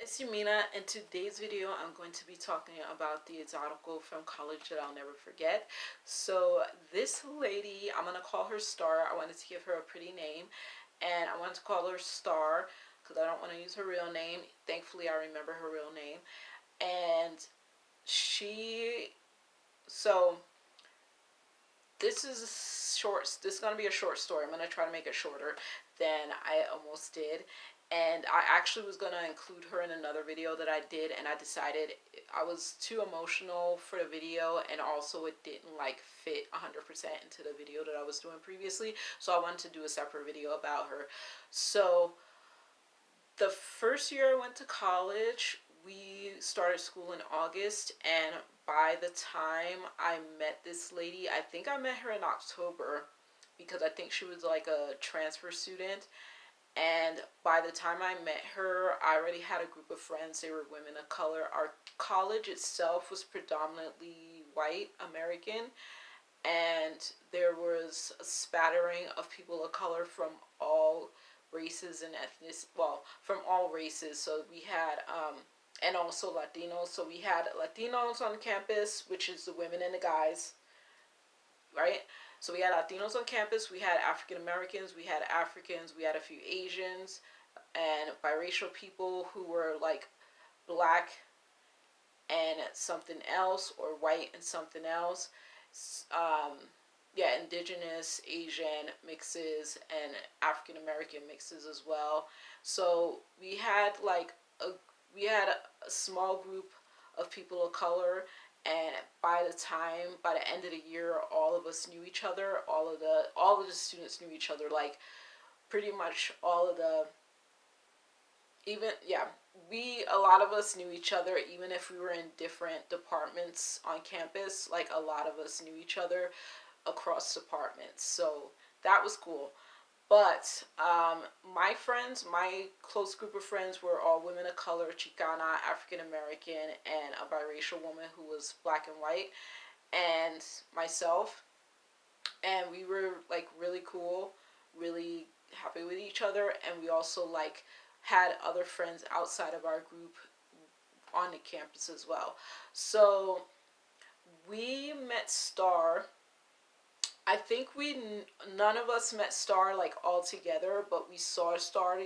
It's Yumina. In today's video, I'm going to be talking about the Exotical from college that I'll never forget. So this lady, I'm going to call her Star. I wanted to give her a pretty name, and I wanted to call her Star because I don't want to use her real name. Thankfully, I remember her real name. And she, so this is short. This is going to be a short story. I'm going to try to make it shorter than I almost did. And I actually was going to include her in another video that I did, and I decided I was too emotional for the video, and also it didn't like fit 100% into the video that I was doing previously, so I wanted to do a separate video about her. So the first year I went to college, we started school in August, and by the time I met this lady, I think I met her in October because I think she was like a transfer student. And by the time I met her, I already had a group of friends. They were women of color. Our college itself was predominantly white American, and there was a spattering of people of color from all races and ethnic, well, from all races. So we had and also Latinos. So we had Latinos on campus, which is the women and the guys, right? So we had Latinos on campus, we had African Americans, we had Africans, we had a few Asians, and biracial people who were like black and something else, or white and something else. Um, yeah, indigenous, Asian mixes, and African American mixes as well. So we had a small group of people of color, and by the end of the year, all of us knew each other. All of the students knew each other. Like pretty much all of the even yeah we a lot of us knew each other, even if we were in different departments on campus. Like a lot of us knew each other across departments, so that was cool. But my friends, my close group of friends, were all women of color, Chicana, African American, and a biracial woman who was black and white, and myself. And we were like really cool, really happy with each other, and we also like had other friends outside of our group on the campus as well. So we met Star. I think none of us met Star like all together, but we saw Star.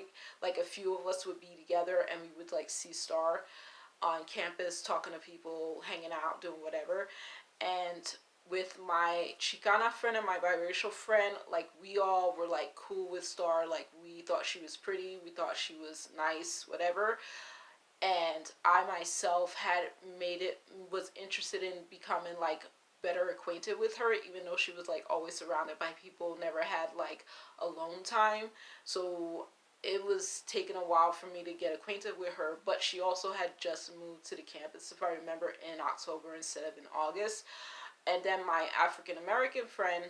Like a few of us would be together, and we would like see Star on campus, talking to people, hanging out, doing whatever. And with my Chicana friend and my biracial friend, like we all were like cool with Star. Like we thought she was pretty, we thought she was nice, whatever. And I myself was interested in becoming like better acquainted with her, even though she was like always surrounded by people, never had like alone time. So it was taking a while for me to get acquainted with her, but she also had just moved to the campus, if I remember, in October instead of in August. And then my African American friend,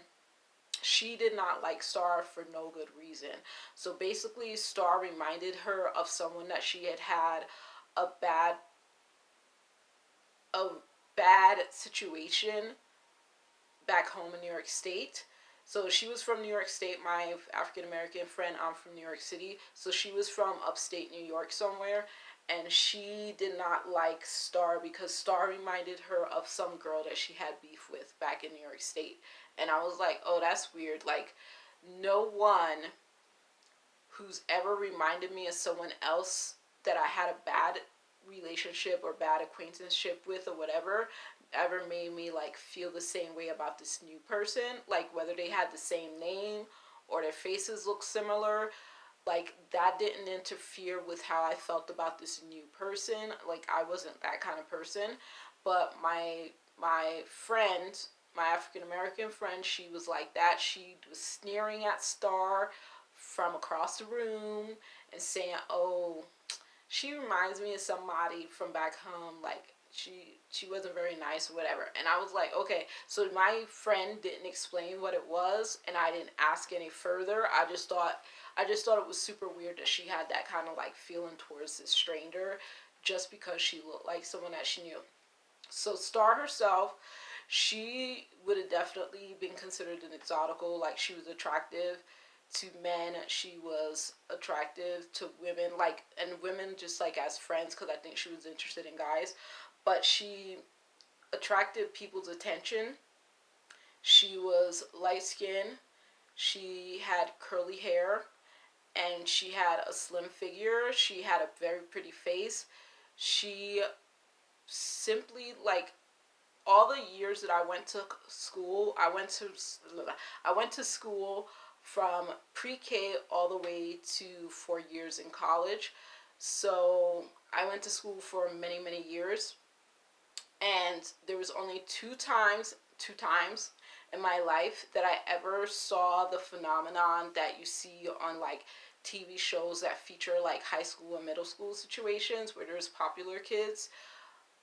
she did not like Star for no good reason. So basically, Star reminded her of someone that she had had a bad a bad situation back home in New York State. So she was from New York State, my African American friend. I'm from New York City. So she was from upstate New York somewhere. And she did not like Star because Star reminded her of some girl that she had beef with back in New York State. And I was like, oh, that's weird. Like, no one who's ever reminded me of someone else that I had a bad relationship or bad acquaintanceship with or whatever ever made me like feel the same way about this new person. Like whether they had the same name or their faces looked similar, like that didn't interfere with how I felt about this new person. Like I wasn't that kind of person. But my friend, my African American friend, she was like that. She was sneering at Star from across the room and saying, "Oh, she reminds me of somebody from back home. Like she wasn't very nice or whatever." And I was like, okay. So my friend didn't explain what it was, and I didn't ask any further. I just thought it was super weird that she had that kind of like feeling towards this stranger just because she looked like someone that she knew. So Star herself, she would have definitely been considered an exotical. Like she was attractive. to men. She was attractive to women, like, and women just like as friends, because I think she was interested in guys. But she attracted people's attention. She was light skinned. She had curly hair, and she had a slim figure. She had a very pretty face. She simply, like, all the years that I went to school, I went to school from pre-K all the way to 4 years in college. So I went to school for many, many years, and there was only two times in my life that I ever saw the phenomenon that you see on, like, TV shows that feature like high school and middle school situations where there's popular kids.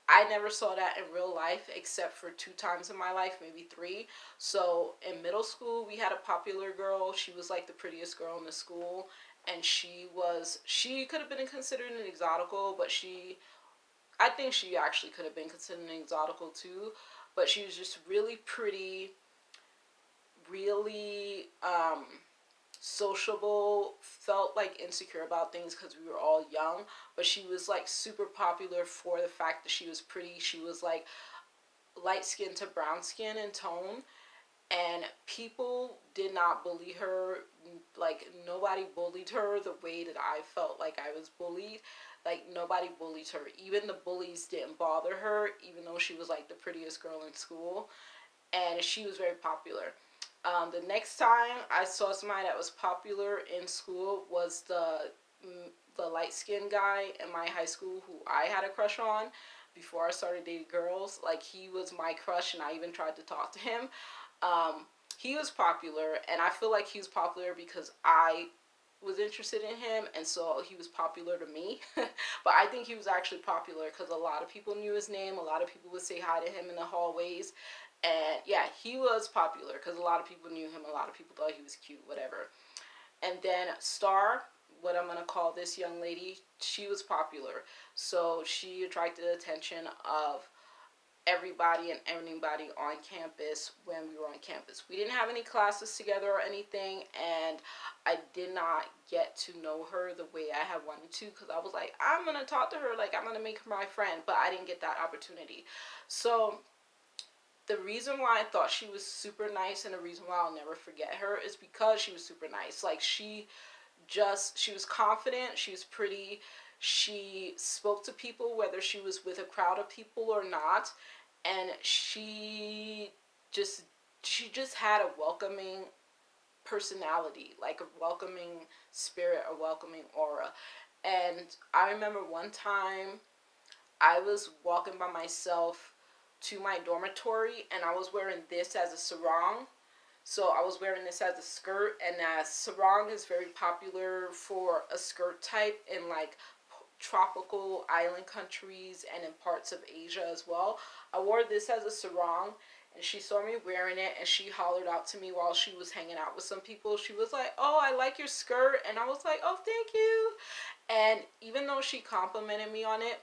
I never saw that in real life except for 2 times in my life, maybe three. So in middle school, we had a popular girl. She was like the prettiest girl in the school, and she could have been considered an exotical, but I think she actually could have been considered an exotical too. But she was just really pretty, really sociable, felt like insecure about things because we were all young, but she was like super popular for the fact that she was pretty. She was like light skin to brown skin in tone, and people did not bully her. Like, nobody bullied her the way that I felt like I was bullied. Like, nobody bullied her. Even the bullies didn't bother her, even though she was like the prettiest girl in school, and she was very popular. The next time I saw somebody that was popular in school was the light skinned guy in my high school who I had a crush on before I started dating girls. Like, he was my crush, and I even tried to talk to him. Um, he was popular, and I feel like he was popular because I was interested in him, and so he was popular to me. But I think he was actually popular because a lot of people knew his name. A lot of people would say hi to him in the hallways. And yeah, he was popular because a lot of people knew him. A lot of people thought he was cute, whatever. And then Star, what I'm going to call this young lady, she was popular. So she attracted the attention of everybody and anybody on campus when we were on campus. We didn't have any classes together or anything, and I did not get to know her the way I had wanted to, because I was like, I'm going to talk to her, like, I'm going to make her my friend, but I didn't get that opportunity. So the reason why I thought she was super nice, and the reason why I'll never forget her, is because she was super nice. Like, she was confident, she was pretty, she spoke to people whether she was with a crowd of people or not, and just she just had a welcoming personality, like a welcoming spirit, a welcoming aura. And I remember one time I was walking by myself to my dormitory, and I was wearing this as a sarong. So I was wearing this as a skirt, and sarong is very popular for a skirt type in like tropical island countries and in parts of Asia as well. I wore this as a sarong, and she saw me wearing it, and she hollered out to me while she was hanging out with some people. She was like, "Oh, I like your skirt," and I was like, "Oh, thank you." And even though she complimented me on it,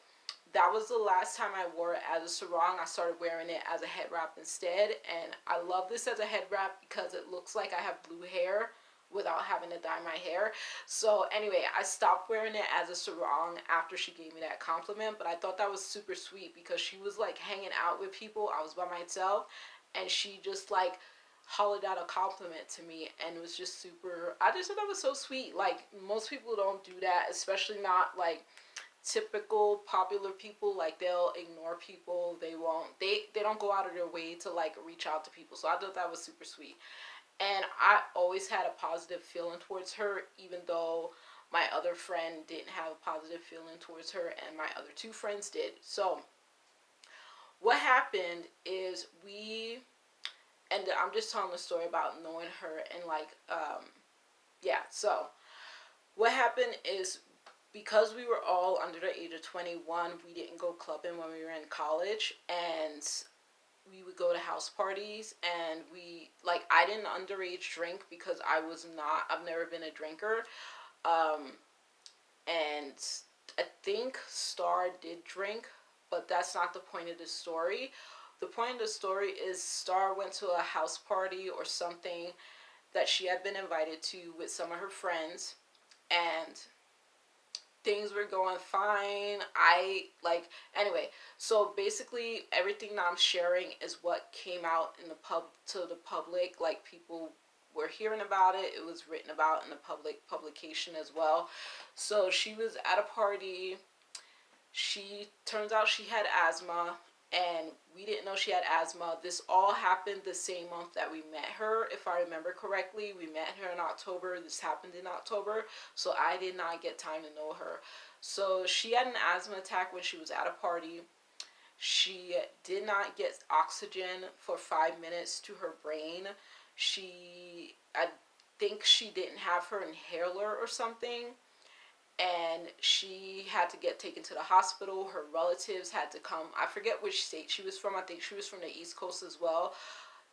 that was the last time I wore it as a sarong. I started wearing it as a head wrap instead, and I love this as a head wrap because it looks like I have blue hair without having to dye my hair. So anyway, I stopped wearing it as a sarong after she gave me that compliment, but I thought that was super sweet because she was like hanging out with people. I was by myself, and she just like hollered out a compliment to me, and it was just super, I just thought that was so sweet. Like, most people don't do that, especially not like typical popular people. Like, they'll ignore people. They don't go out of their way to like reach out to people. So I thought that was super sweet, and I always had a positive feeling towards her, even though my other friend didn't have a positive feeling towards her, and my other two friends did. So what happened is and I'm just telling the story about knowing her, and like yeah. So what happened is, because we were all under the age of 21, we didn't go clubbing when we were in college, and we would go to house parties, and I didn't underage drink because I've never been a drinker. Um, and I think Star did drink, but that's not the point of the story. The point of the story is Star went to a house party or something, that she had been invited to with some of her friends, and things were going fine. Anyway, so basically everything that I'm sharing is what came out in the to the public. Like, people were hearing about it. It was written about in the public publication as well. So she was at a party. She turns out she had asthma, and we didn't know she had asthma. This all happened the same month that we met her, if I remember correctly. We met her in October. This happened in October, so I did not get time to know her. So she had an asthma attack when she was at a party. She did not get oxygen for 5 minutes to her brain. I think she didn't have her inhaler or something, and she had to get taken to the hospital. Her relatives had to come. I forget which state she was from. I think she was from the East Coast as well.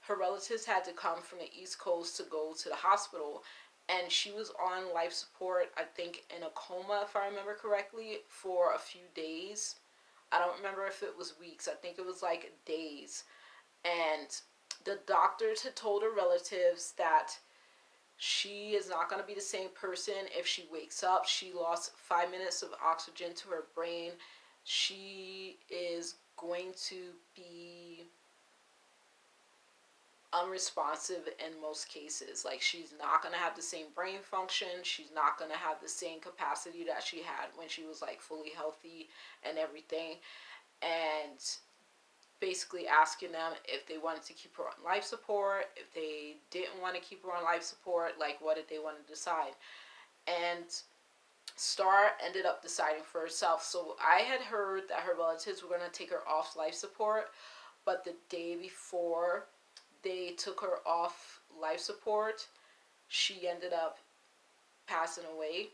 Her relatives had to come from the East Coast to go to the hospital, and she was on life support, I think in a coma, if I remember correctly, for a few days. I don't remember if it was weeks. I think it was like days. And the doctors had told her relatives that she is not going to be the same person if she wakes up. She lost 5 minutes of oxygen to her brain. She is going to be unresponsive in most cases. Like, she's not going to have the same brain function. She's not going to have the same capacity that she had when she was like fully healthy and everything. And basically asking them if they wanted to keep her on life support, if they didn't want to keep her on life support, like what did they want to decide. And Star ended up deciding for herself. So I had heard that her relatives were going to take her off life support, but the day before they took her off life support, she ended up passing away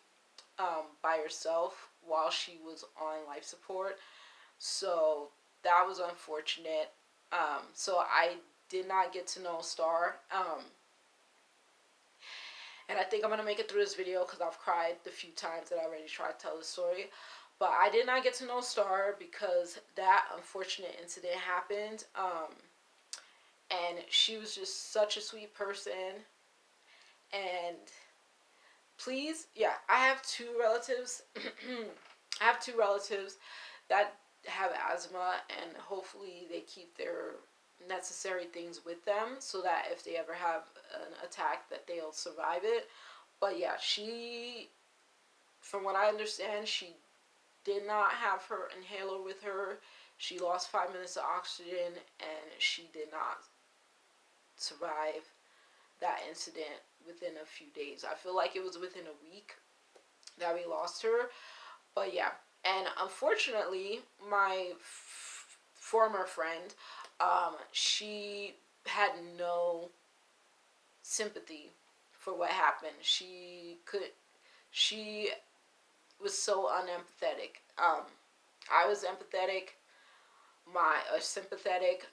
by herself while she was on life support. So that was unfortunate. So I did not get to know Star. And I think I'm going to make it through this video because I've cried the few times that I already tried to tell the story. But I did not get to know Star because that unfortunate incident happened. And she was just such a sweet person. And please, yeah, I have two relatives. I have two relatives that have asthma, and hopefully they keep their necessary things with them so that if they ever have an attack that they'll survive it. But yeah, she, from what I understand, she did not have her inhaler with her. She lost 5 minutes of oxygen, and she did not survive that incident within a few days. I feel like it was within a week that we lost her. But yeah, and unfortunately, my former friend, she had no sympathy for what happened. She was so unempathetic. I was empathetic, sympathetic,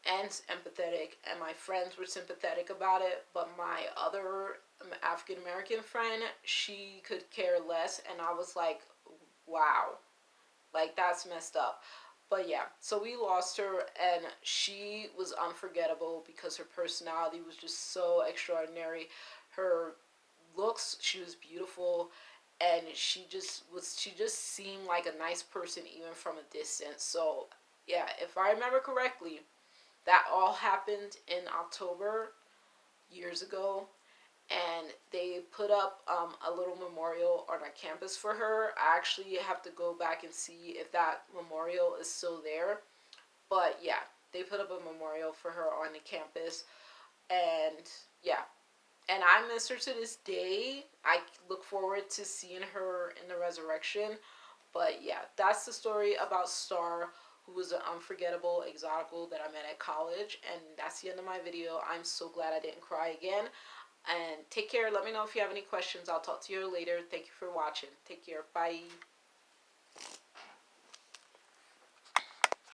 and empathetic, and my friends were sympathetic about it, but my other African American friend, she could care less, and I was like, wow, like, that's messed up. But yeah, so we lost her, and she was unforgettable because her personality was just so extraordinary. Her looks, she was beautiful, and she just seemed like a nice person even from a distance. So yeah, if I remember correctly, that all happened in October years ago, and they put up a little memorial on our campus for her. I actually have to go back and see if that memorial is still there. But yeah, they put up a memorial for her on the campus, and yeah. And I miss her to this day. I look forward to seeing her in the resurrection. But yeah, that's the story about Star, who was an unforgettable exotical that I met at college. And that's the end of my video. I'm so glad I didn't cry again. And take care. Let me know if you have any questions. I'll talk to you later. Thank you for watching. Take care. Bye.